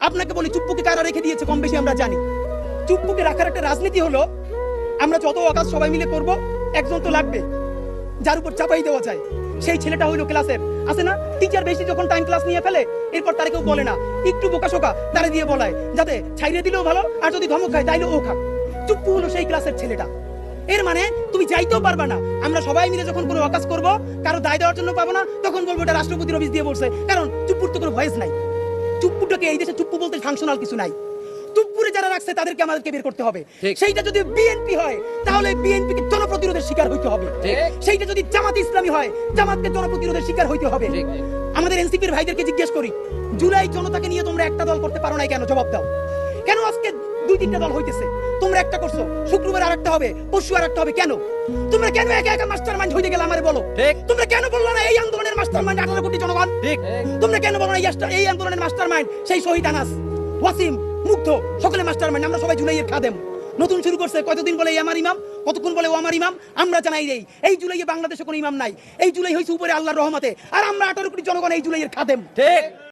আপনাকে বলি চুপ্পুকে কারা রেখে দিয়েছে কম বেশি আমরা জানি। চুপ্পুকে রাখার একটা রাজনীতি হলো আমরা যত অকাজ সবাই মিলে করব, একজন তো লাগবে যার উপর চাপাই দেওয়া যায়। সেই ছেলেটা হইলো ক্লাসের আছে না, টিচার বেশি যখন টাইম ক্লাস নিয়ে ফেলে এরপর তারে কেউ বলে না, একটু বোকাশোকা তারে দিয়ে বলায় যাতে ছাইরে দিলেও ভালো, আর যদি ধমক খায় তাইলে ও খাক। চুপ্পু হলো সেই ক্লাসের ছেলেটা। এর মানে তুমি যাইতেও পারবা না। আমরা সবাই মিলে যখন কোনো অকাজ করব, কারো দায় দেওয়ার জন্য পাবো না, তখন বলবো এটা রাষ্ট্রপতির অফিস দিয়ে বলছে, কারণ চুপ্পুর তো কোনো ভয়েস নাই। চুপ্পুটাকে এই দেশে চুপ্পু বলতে ফাংশনাল কিছু নাই। চুপ্পুরে যারা রাখছে তাদেরকে আমাদেরকে বের করতে হবে। সেইটা যদি বিএনপি হয় তাহলে বিএনপিকে জনপ্রতিরোধের শিকার হইতে হবে। সেইটা যদি জামাত ইসলামী হয় জামাতকে জনপ্রতিরোধের শিকার হইতে হবে। আমাদের এনসিপির ভাইদেরকে জিজ্ঞেস করি, জুলাই জনতাকে নিয়ে তোমরা একটা দল করতে পারো নাই কেন? জবাব দাও। কেন আজকে দুই তিনটা দল হইতেছে? তোমরা একটা করছো, শুক্রবার আরেকটা হবে, পরশু আরেকটা হবে, কেন? তোমরা কেন একা একা মাস্টারমাইন্ড হইতে গেলে আমারে বলো। তোমরা কেন বললো না এই আন্দোলনের মাস্টারমাইন্ড 18 কোটি জনগণ? তোমরা কেন বলো না এই আন্দোলনের মাস্টারমাইন্ড সেই শহীদ আনাস, ওয়াসিম, মুগ্ধ, সকলে মাস্টারমাইন্ড, আমরা সবাই জুলাইয়ের খাদেম। নতুন শুরু করছে, কতদিন বলে এই আমার ইমাম, কতক্ষণ বলে ও আমার ইমাম। আমরা জানাই এই জুলাইয়ে বাংলাদেশে কোনো ইমাম নাই। এই জুলাই হইছে উপরে আল্লাহর রহমতে, আর আমরা 18 কোটি জনগণ এই জুলাইয়ের খাদেম। ঠিক।